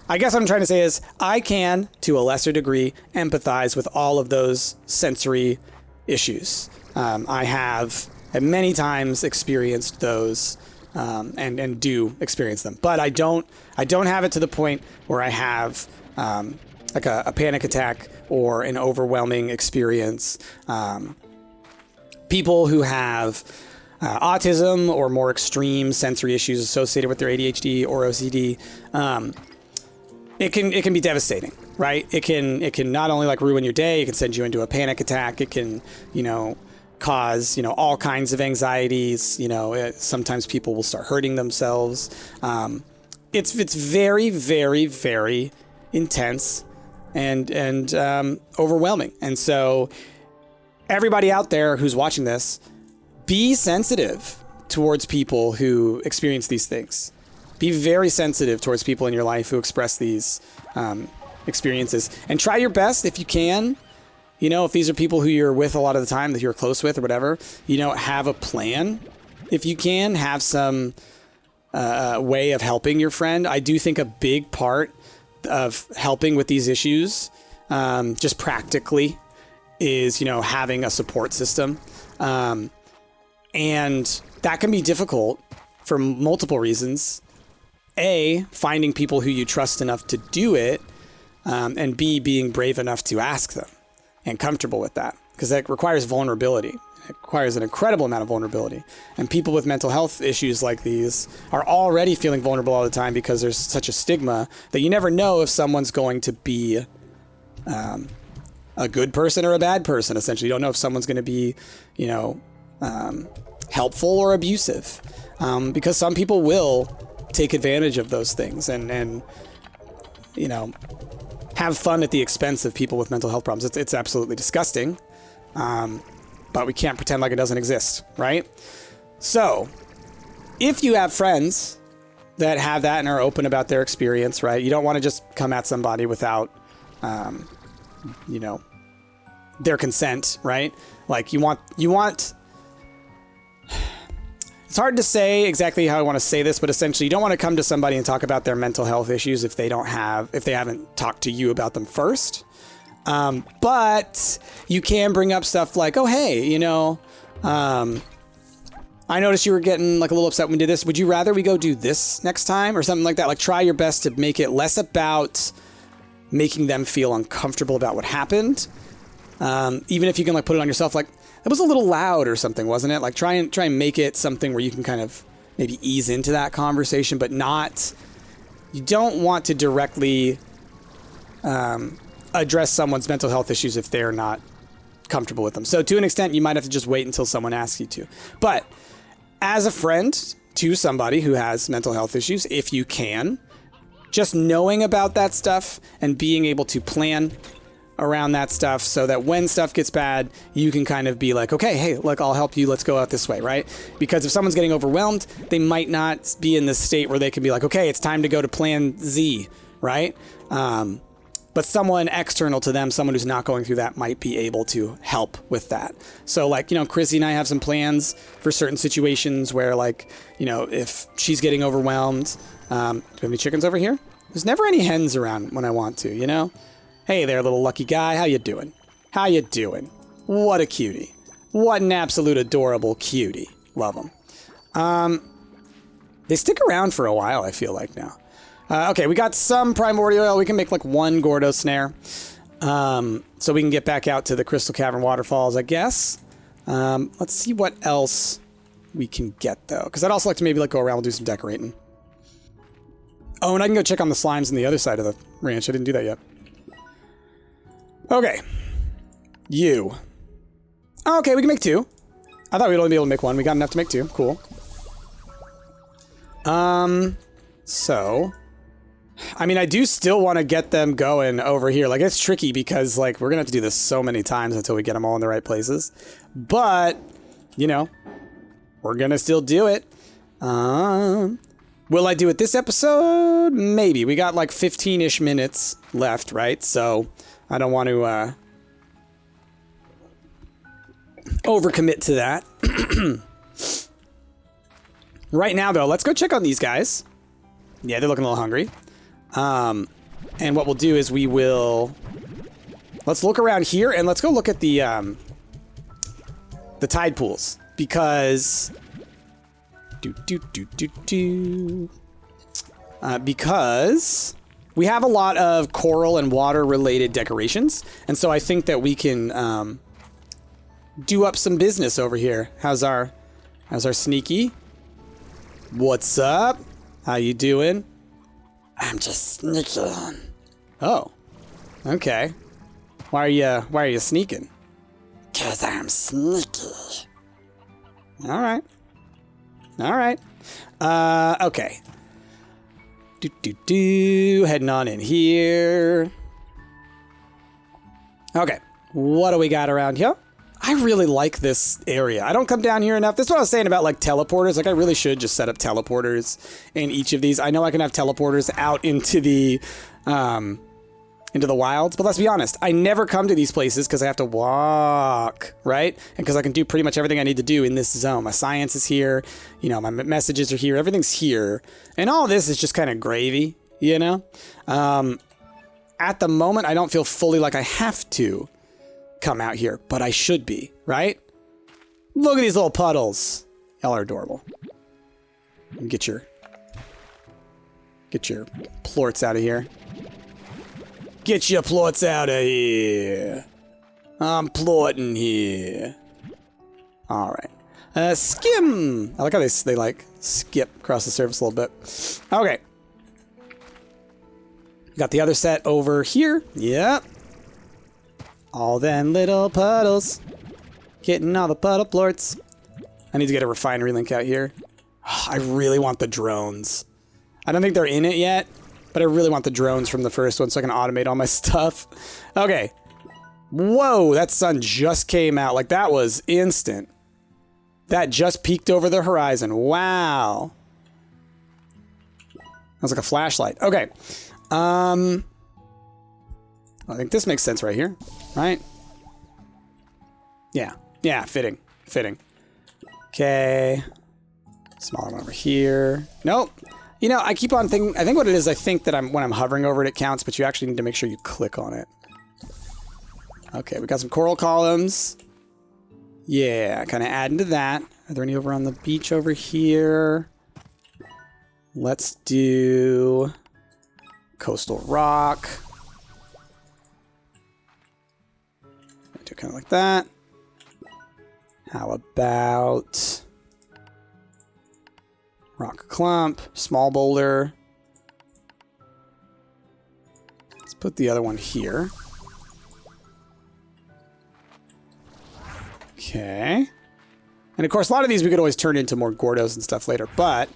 I guess what I'm trying to say is I can, to a lesser degree, empathize with all of those sensory issues. I have many times experienced those, and do experience them, but I don't have it to the point where I have, like a panic attack or an overwhelming experience. People who have autism or more extreme sensory issues associated with their ADHD or OCD, it can be devastating, right? It can not only like ruin your day, it can send you into a panic attack. It can, you know, cause, you know, all kinds of anxieties. You know, sometimes people will start hurting themselves. It's very, very, very intense and overwhelming. And so everybody out there who's watching this, be sensitive towards people who experience these things. Be very sensitive towards people in your life who express these experiences, and try your best if you can. You know, if these are people who you're with a lot of the time, that you're close with or whatever, you know, have a plan. If you can, have some way of helping your friend. I do think a big part of helping with these issues, just practically, is, you know, having a support system. And that can be difficult for multiple reasons. A, finding people who you trust enough to do it, and B, being brave enough to ask them and comfortable with that, because that requires vulnerability. It requires an incredible amount of vulnerability. And people with mental health issues like these are already feeling vulnerable all the time because there's such a stigma that you never know if someone's going to be a good person or a bad person, essentially. You don't know if someone's going to be, you know, helpful or abusive, because some people will take advantage of those things and you know, have fun at the expense of people with mental health problems. It's absolutely disgusting, but we can't pretend like it doesn't exist, right? So if you have friends that have that and are open about their experience, right, you don't want to just come at somebody without you know, their consent, right? Like you want. It's hard to say exactly how I want to say this, but essentially you don't want to come to somebody and talk about their mental health issues if they haven't talked to you about them first. But you can bring up stuff like, oh, hey, you know, I noticed you were getting like a little upset when we did this. Would you rather we go do this next time or something like that? Like try your best to make it less about making them feel uncomfortable about what happened. Even if you can like put it on yourself, like, it was a little loud or something, wasn't it? Like try and make it something where you can kind of maybe ease into that conversation, but you don't want to directly address someone's mental health issues if they're not comfortable with them. So to an extent, you might have to just wait until someone asks you to. But as a friend to somebody who has mental health issues, if you can, just knowing about that stuff and being able to plan around that stuff so that when stuff gets bad, you can kind of be like, okay, hey, look, I'll help you. Let's go out this way, right? Because if someone's getting overwhelmed, they might not be in this state where they can be like, okay, it's time to go to plan Z, right? But someone external to them, someone who's not going through that, might be able to help with that. So like, you know, Chrissy and I have some plans for certain situations where like, you know, if she's getting overwhelmed, do we have any chickens over here? There's never any hens around when I want to, you know? Hey there, little lucky guy. How you doing? How you doing? What a cutie. What an absolute adorable cutie. Love them. They stick around for a while, I feel like now. Okay, we got some primordial oil. We can make like one Gordo snare. So we can get back out to the Crystal Cavern waterfalls, I guess. Let's see what else we can get, though. Because I'd also like to maybe like go around and do some decorating. Oh, and I can go check on the slimes on the other side of the ranch. I didn't do that yet. Okay. You. Okay, we can make two. I thought we'd only be able to make one. We got enough to make two. Cool. So... I mean, I do still want to get them going over here. Like, it's tricky because, like, we're going to have to do this so many times until we get them all in the right places. But, you know, we're going to still do it. Will I do it this episode? Maybe. We got, like, 15-ish minutes left, right? So, I don't want to, overcommit to that. Right now, though, let's go check on these guys. Yeah, they're looking a little hungry. And what we'll do is let's look around here and let's go look at the tide pools because because we have a lot of coral and water related decorations. And so I think that we can, do up some business over here. How's our sneaky? What's up? How you doing? I'm just sneaking. Oh, okay. Why are you sneaking? 'Cause I'm sneaky. All right. Okay. Heading on in here. Okay. What do we got around here? I really like this area. I don't come down here enough. This is what I was saying about like teleporters. Like I really should just set up teleporters in each of these. I know I can have teleporters out into the wilds, but let's be honest. I never come to these places because I have to walk, right? And because I can do pretty much everything I need to do in this zone. My science is here. You know, my messages are here. Everything's here. And all this is just kind of gravy, you know? At the moment, I don't feel fully like I have to come out here, but I should be, right? Look at these little puddles. Y'all are adorable. Get your plorts out of here. Get your plorts out of here. I'm plorting here. All right. Skim. I like how they like skip across the surface a little bit. Okay. Got the other set over here. Yep. All them little puddles. Getting all the puddle plorts. I need to get a refinery link out here. I really want the drones. I don't think they're in it yet, but I really want the drones from the first one so I can automate all my stuff. Okay. Whoa, that sun just came out. Like, that was instant. That just peeked over the horizon. Wow. That was like a flashlight. Okay. I think this makes sense right here, right? Yeah, fitting. Okay. Smaller one over here. Nope. You know, I keep on thinking, I think what it is, I think that when I'm hovering over it, it counts, but you actually need to make sure you click on it. Okay, we got some coral columns. Yeah, kind of adding to that. Are there any over on the beach over here? Let's do coastal rock. Do kind of like that. How about rock clump, small boulder. Let's put the other one here. Okay. And of course, a lot of these we could always turn into more Gordos and stuff later, but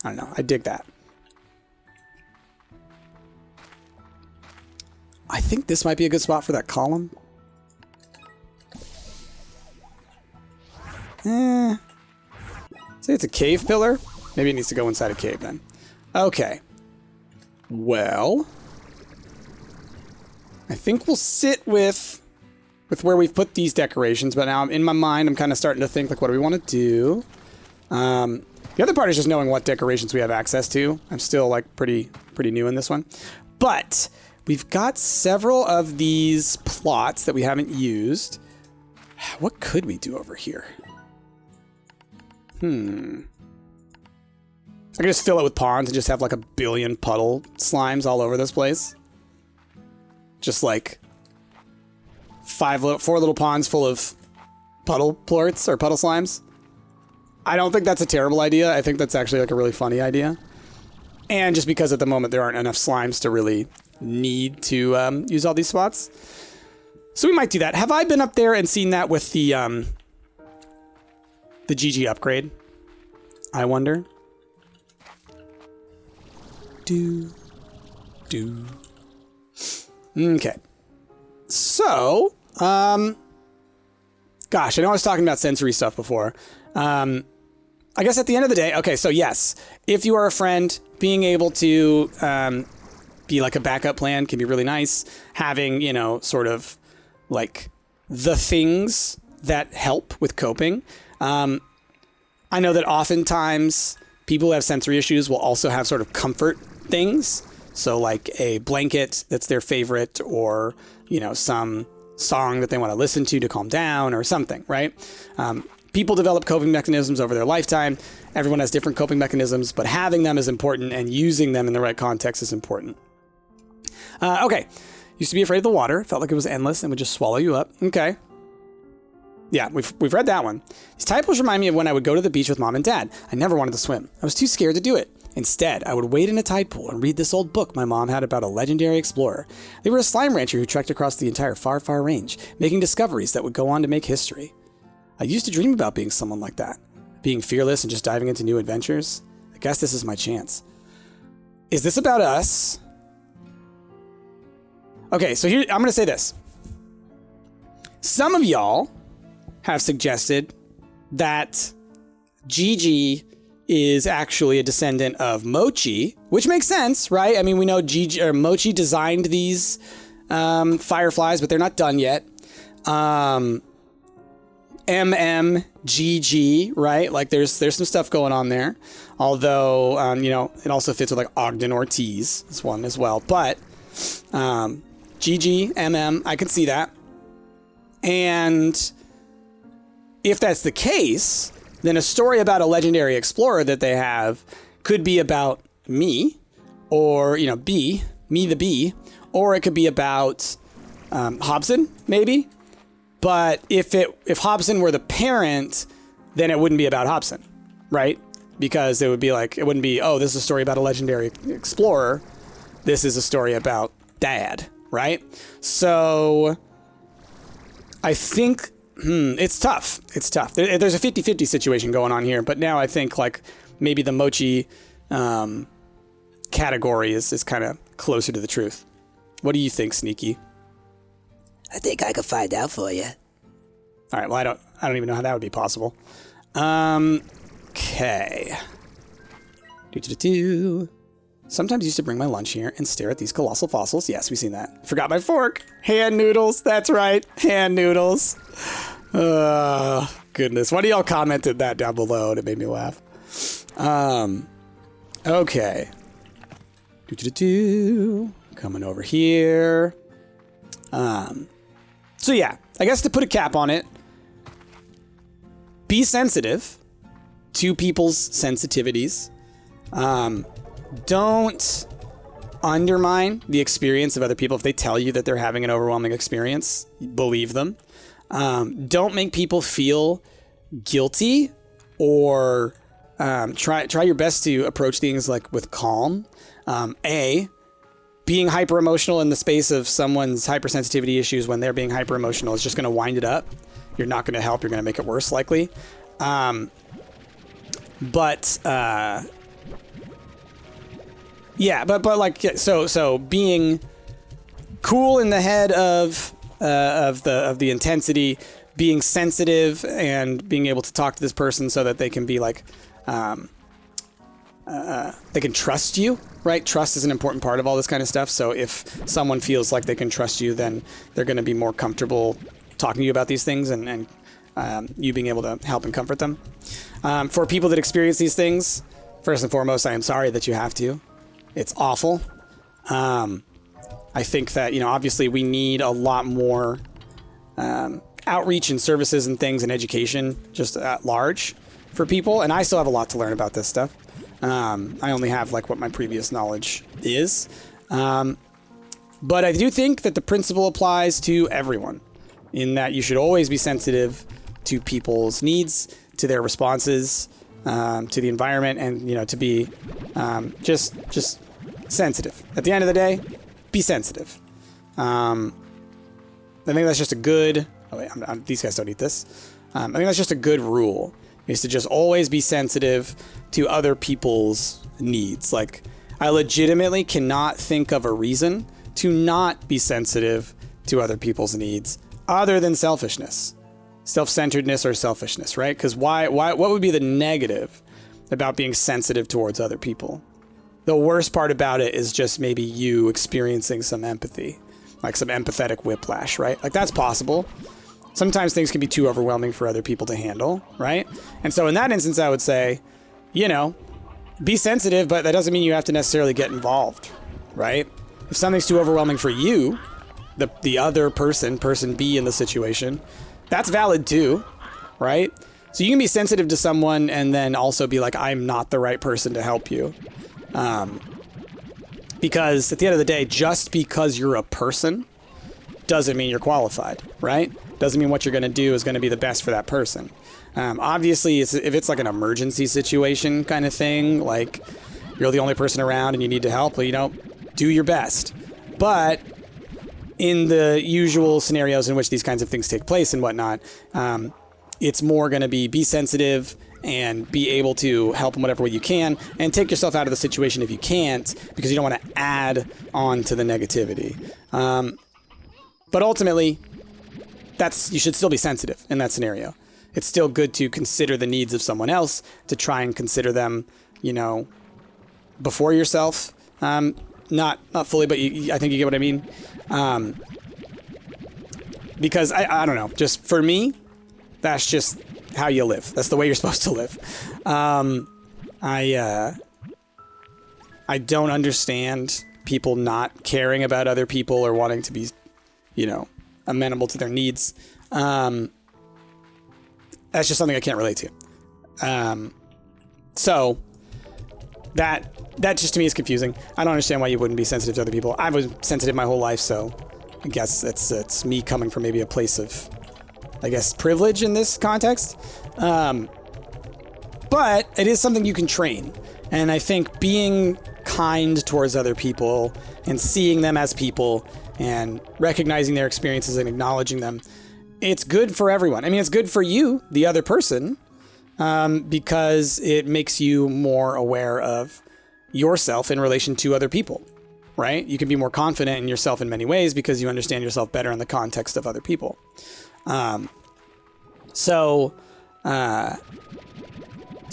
I don't know. I dig that. I think this might be a good spot for that column. Say it's a cave pillar. Maybe it needs to go inside a cave then. Okay. Well, I think we'll sit with where we've put these decorations, but now in my mind, I'm kind of starting to think, like, what do we want to do? The other part is just knowing what decorations we have access to. I'm still, like, pretty new in this one. But we've got several of these plots that we haven't used. What could we do over here? I could just fill it with ponds and just have, like, a billion puddle slimes all over this place. Just, like, 4 little ponds full of puddle plorts or puddle slimes. I don't think that's a terrible idea. I think that's actually like a really funny idea. And just because at the moment there aren't enough slimes to really need to use all these spots. So we might do that. Have I been up there and seen that with the GG upgrade? I wonder. Okay. So, gosh, I know I was talking about sensory stuff before. I guess at the end of the day, okay, so yes, if you are a friend, being able to be like a backup plan can be really nice. Having, you know, sort of like the things that help with coping. I know that oftentimes people who have sensory issues will also have sort of comfort things. So like a blanket that's their favorite, or, you know, some song that they want to listen to calm down or something, right? People develop coping mechanisms over their lifetime. Everyone has different coping mechanisms, but having them is important and using them in the right context is important. Okay. Used to be afraid of the water. Felt like it was endless and would just swallow you up. Okay. Yeah, we've read that one. These typos remind me of when I would go to the beach with mom and dad. I never wanted to swim. I was too scared to do it. Instead, I would wade in a tide pool and read this old book my mom had about a legendary explorer. They were a slime rancher who trekked across the entire far, far range, making discoveries that would go on to make history. I used to dream about being someone like that, being fearless and just diving into new adventures. I guess this is my chance. Is this about us? Okay, so here, I'm going to say this. Some of y'all have suggested that Gigi is actually a descendant of Mochi, which makes sense, right? I mean, we know Mochi designed these fireflies, but they're not done yet. MMGG, right? Like there's some stuff going on there. Although, you know, it also fits with like Ogden Ortiz, this one as well. But GG, MM, I can see that. And if that's the case, then a story about a legendary explorer that they have could be about me, or, you know, me the bee, or it could be about Hobson, maybe. But if Hobson were the parent, then it wouldn't be about Hobson, right? Because it would be like, it wouldn't be, oh, this is a story about a legendary explorer. This is a story about dad, right? So I think, it's tough. It's tough. There's a 50-50 situation going on here, but now I think like maybe the Mochi category is kind of closer to the truth. What do you think, Sneaky? I think I could find out for you. All right. Well, I don't even know how that would be possible. Okay. Sometimes I used to bring my lunch here and stare at these colossal fossils. Yes, we've seen that. Forgot my fork. Hand noodles. That's right. Hand noodles. Goodness. One of y'all commented that down below and it made me laugh. Okay. Coming over here. So yeah, I guess to put a cap on it, be sensitive to people's sensitivities. Don't undermine the experience of other people. If they tell you that they're having an overwhelming experience, believe them. Don't make people feel guilty, or try your best to approach things like with calm. Being hyper emotional in the space of someone's hypersensitivity issues when they're being hyper emotional is just going to wind it up. You're not going to help. You're going to make it worse, likely. So being cool in the head of the intensity, being sensitive, and being able to talk to this person so that they can be like, they can trust you, right? Trust is an important part of all this kind of stuff. So if someone feels like they can trust you, then they're going to be more comfortable talking to you about these things, and you being able to help and comfort them. For people that experience these things, first and foremost, I am sorry that you have to. It's awful. I think that, obviously we need a lot more outreach and services and things and education just at large for people. And I still have a lot to learn about this stuff. I only have like what my previous knowledge is. But I do think that the principle applies to everyone, in that you should always be sensitive to people's needs, to their responses, to the environment, and, to be just sensitive. At the end of the day, be sensitive. I think that's just a good... Oh, wait, these guys don't eat this. I think that's just a good rule, is to just always be sensitive to other people's needs. Like, I legitimately cannot think of a reason to not be sensitive to other people's needs other than selfishness. Self-centeredness or selfishness, right? Because what would be the negative about being sensitive towards other people? The worst part about it is just maybe you experiencing some empathy, like some empathetic whiplash, right? Like, that's possible. Sometimes things can be too overwhelming for other people to handle, right? And so in that instance, I would say, be sensitive, but that doesn't mean you have to necessarily get involved, right? If something's too overwhelming for you, the other person B in the situation, that's valid too, right? So you can be sensitive to someone and then also be like, I'm not the right person to help you. Because at the end of the day, just because you're a person doesn't mean you're qualified, right? Doesn't mean what you're going to do is going to be the best for that person. Obviously, if it's like an emergency situation kind of thing, like you're the only person around and you need to help, well, do your best. But in the usual scenarios in which these kinds of things take place and whatnot, it's more going to be sensitive and be able to help in whatever way you can, and take yourself out of the situation if you can't, because you don't want to add on to the negativity. But ultimately, you should still be sensitive in that scenario. It's still good to consider the needs of someone else, to try and consider them, before yourself. Not fully, but I think you get what I mean. Because I don't know, just for me, that's just how you live. That's the way you're supposed to live. I don't understand people not caring about other people or wanting to be, amenable to their needs. That's just something I can't relate to. So that just to me is confusing. I don't understand why you wouldn't be sensitive to other people. I was sensitive my whole life, so I guess it's me coming from maybe a place of, privilege in this context. But it is something you can train. And I think being kind towards other people and seeing them as people and recognizing their experiences and acknowledging them, it's good for everyone. I mean, it's good for you, the other person, because it makes you more aware of yourself in relation to other people, right? You can be more confident in yourself in many ways because you understand yourself better in the context of other people. So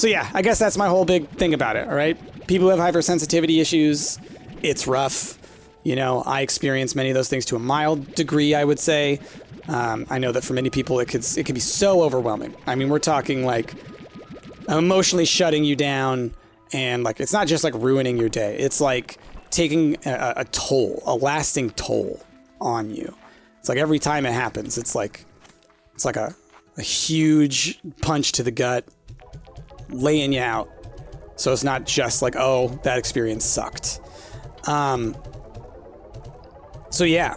yeah, I guess that's my whole big thing about it, all right? People who have hypersensitivity issues, it's rough. I experience many of those things to a mild degree, I would say. I know that for many people, it can be so overwhelming. I mean, we're talking like emotionally shutting you down, and like it's not just like ruining your day. It's like taking a toll, a lasting toll on you. It's like every time it happens, it's like a huge punch to the gut, laying you out. So it's not just like, oh, that experience sucked. So yeah.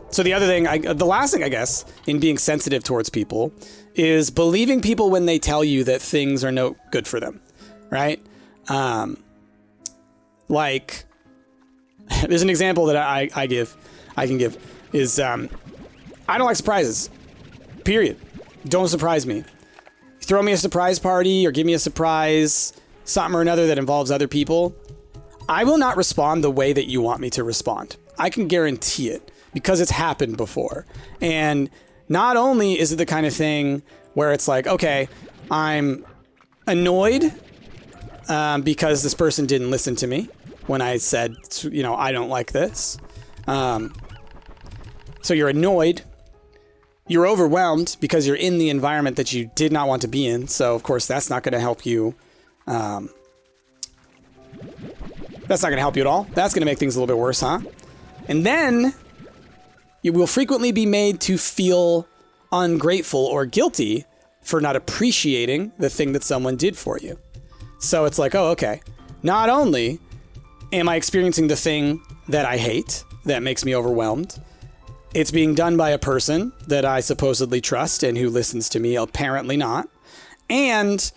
So the other thing, the last thing, I guess, in being sensitive towards people is believing people when they tell you that things are no good for them, right? Like, there's an example that I can give is, I don't like surprises, period. Don't surprise me. Throw me a surprise party or give me a surprise, something or another that involves other people. I will not respond the way that you want me to respond. I can guarantee it because it's happened before. And not only is it the kind of thing where it's like, okay, I'm annoyed because this person didn't listen to me when I said, you know, I don't like this. So you're annoyed. You're overwhelmed because you're in the environment that you did not want to be in. So, of course, that's not going to help you. That's not going to help you at all. That's going to make things a little bit worse, huh? And then you will frequently be made to feel ungrateful or guilty for not appreciating the thing that someone did for you. So it's like, oh, okay. Not only am I experiencing the thing that I hate, that makes me overwhelmed, it's being done by a person that I supposedly trust and who listens to me, apparently not. And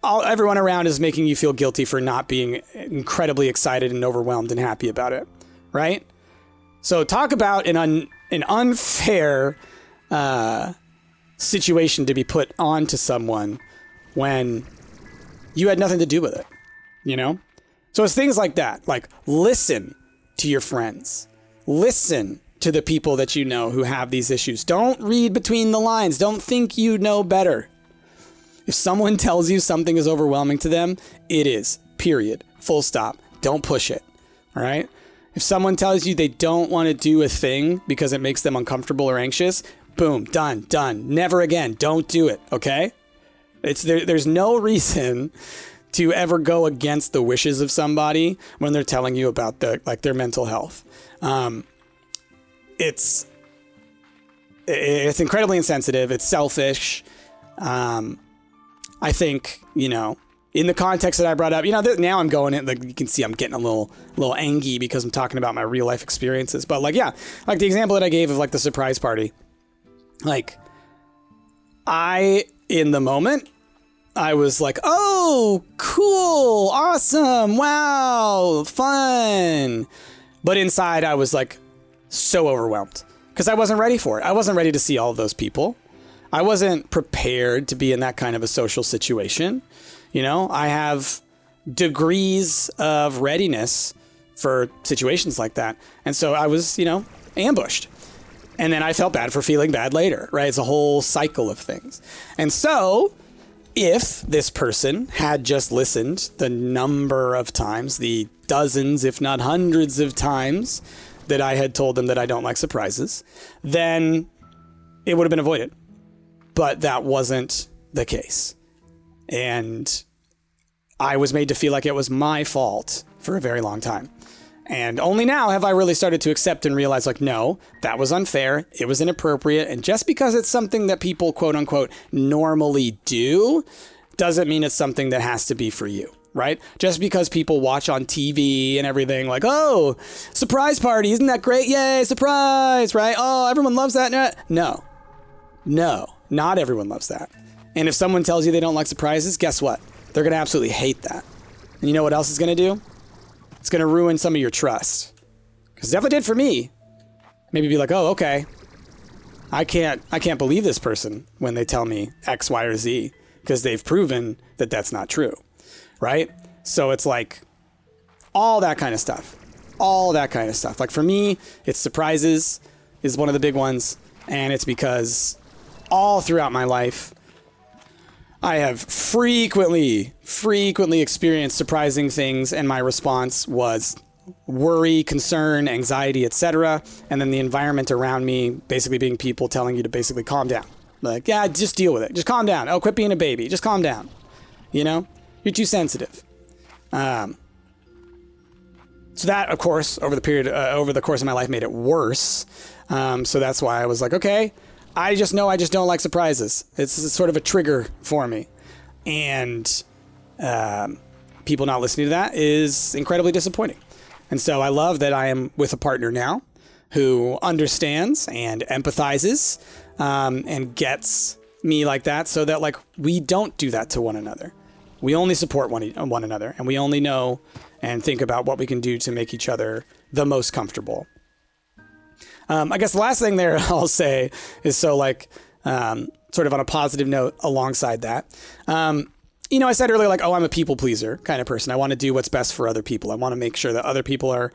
everyone around is making you feel guilty for not being incredibly excited and overwhelmed and happy about it, right? So talk about an unfair situation to be put onto someone when you had nothing to do with it, you know? So it's things like that, like listen to your friends, listen to the people that you know who have these issues. Don't read between the lines. Don't think you know better. If someone tells you something is overwhelming to them, it is, period, full stop. Don't push it, all right? If someone tells you they don't want to do a thing because it makes them uncomfortable or anxious, boom, done. Never again. Don't do it, okay? There's no reason to ever go against the wishes of somebody when they're telling you about their mental health. It's incredibly insensitive. It's selfish. I think, you know, in the context that I brought up, you know, now I'm going in, like, you can see I'm getting a little angy because I'm talking about my real life experiences. But like, yeah, like the example that I gave of like the surprise party, like in the moment, I was like, oh, cool, awesome, wow, fun. But inside I was like so overwhelmed because I wasn't ready for it. I wasn't ready to see all of those people. I wasn't prepared to be in that kind of a social situation. You know, I have degrees of readiness for situations like that. And so I was, you know, ambushed. And then I felt bad for feeling bad later, right? It's a whole cycle of things. And so if this person had just listened the number of times, the dozens, if not hundreds of times that I had told them that I don't like surprises, then it would have been avoided. But that wasn't the case. And I was made to feel like it was my fault for a very long time. And only now have I really started to accept and realize, like, no, that was unfair. It was inappropriate. And just because it's something that people, quote unquote, normally do, doesn't mean it's something that has to be for you, right? Just because people watch on TV and everything, like, oh, surprise party, isn't that great? Yay, surprise, right? Oh, everyone loves that. No, not everyone loves that. And if someone tells you they don't like surprises, guess what? They're going to absolutely hate that. And you know what else it's going to do? It's going to ruin some of your trust. Because it definitely did for me. Maybe be like, oh, okay. I can't believe this person when they tell me X, Y, or Z. Because they've proven that that's not true. Right? So it's like all that kind of stuff. Like for me, it's surprises is one of the big ones. And it's because all throughout my life, I have frequently experienced surprising things, and my response was worry, concern, anxiety, etc. And then the environment around me basically being people telling you to basically calm down. Like, yeah, just deal with it. Just calm down. Oh, quit being a baby. Just calm down. You know? You're too sensitive. So that, of course, over the course of my life made it worse. So that's why I was like, okay, I just don't like surprises. It's sort of a trigger for me. And people not listening to that is incredibly disappointing. And so I love that I am with a partner now who understands and empathizes and gets me like that, so that like we don't do that to one another. We only support one another, and we only know and think about what we can do to make each other the most comfortable. I guess the last thing there I'll say is, so like sort of on a positive note alongside that. You know, I said earlier, like, oh, I'm a people pleaser kind of person. I want to do what's best for other people. I want to make sure that other people are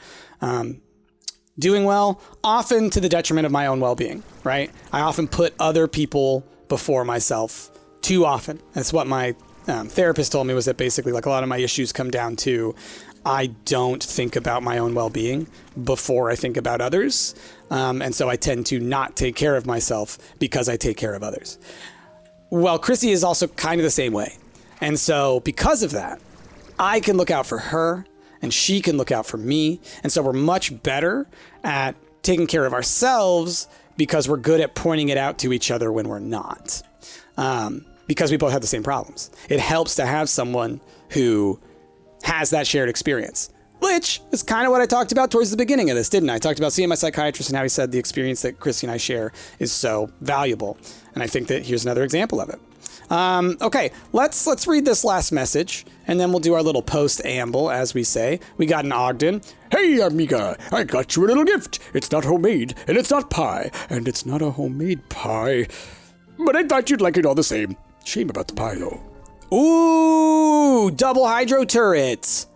doing well, often to the detriment of my own well-being, right? I often put other people before myself too often. That's what my therapist told me, was that basically like a lot of my issues come down to I don't think about my own well-being before I think about others. And so I tend to not take care of myself because I take care of others. Well, Chrissy is also kind of the same way. And so because of that, I can look out for her and she can look out for me. And so we're much better at taking care of ourselves because we're good at pointing it out to each other when we're not. Because we both have the same problems. It helps to have someone who has that shared experience, which is kind of what I talked about towards the beginning of this, didn't I? I talked about seeing my psychiatrist and how he said the experience that Chrissy and I share is so valuable. And I think that here's another example of it. Okay, let's read this last message, and then we'll do our little post-amble, as we say. We got an Ogden. Hey, amiga, I got you a little gift. It's not homemade, and it's not pie, and it's not a homemade pie. But I thought you'd like it all the same. Shame about the pie, though. Ooh, double hydro turrets.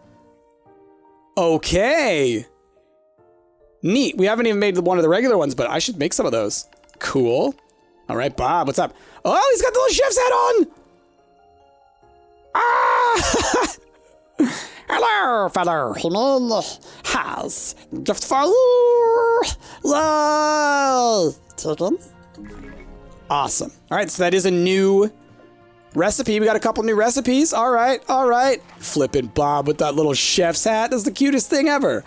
Okay. Neat. We haven't even made one of the regular ones, but I should make some of those. Cool. All right, Bob, what's up? Oh, he's got the little chef's hat on. Ah! Hello, fellow human. Has gift for you. Whoa. Chicken. Awesome. All right, so that is a new recipe. We got a couple new recipes. All right, all right. Flippin' Bob with that little chef's hat. That's the cutest thing ever.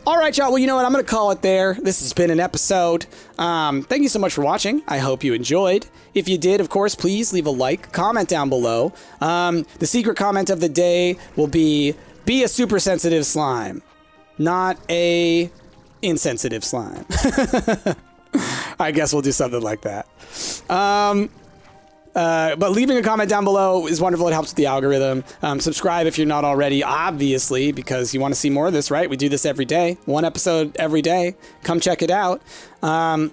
All right, y'all. Well, you know what? I'm going to call it there. This has been an episode. Thank you so much for watching. I hope you enjoyed. If you did, of course, please leave a like, comment down below. The secret comment of the day will be a super sensitive slime, not a insensitive slime. I guess we'll do something like that. But leaving a comment down below is wonderful. It helps with the algorithm. Subscribe if you're not already, obviously, because you want to see more of this, right? We do this every day. One episode every day. Come check it out. Yeah,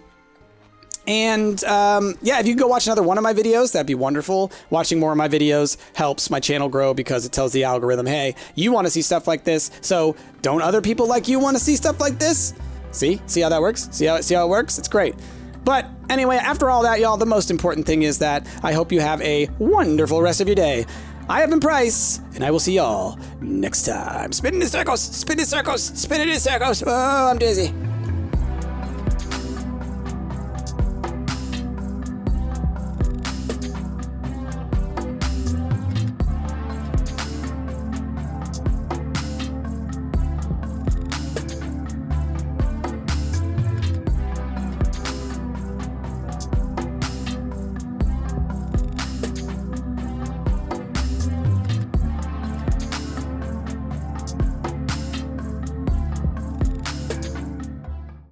if you can go watch another one of my videos, that'd be wonderful. Watching more of my videos helps my channel grow because it tells the algorithm, hey, you want to see stuff like this, so don't other people like you want to see stuff like this? See how that works? See how it works? It's great. But anyway, after all that, y'all, the most important thing is that I hope you have a wonderful rest of your day. I have been Price, and I will see y'all next time. Spin in circles, spin in circles, spin in circles. Oh, I'm dizzy.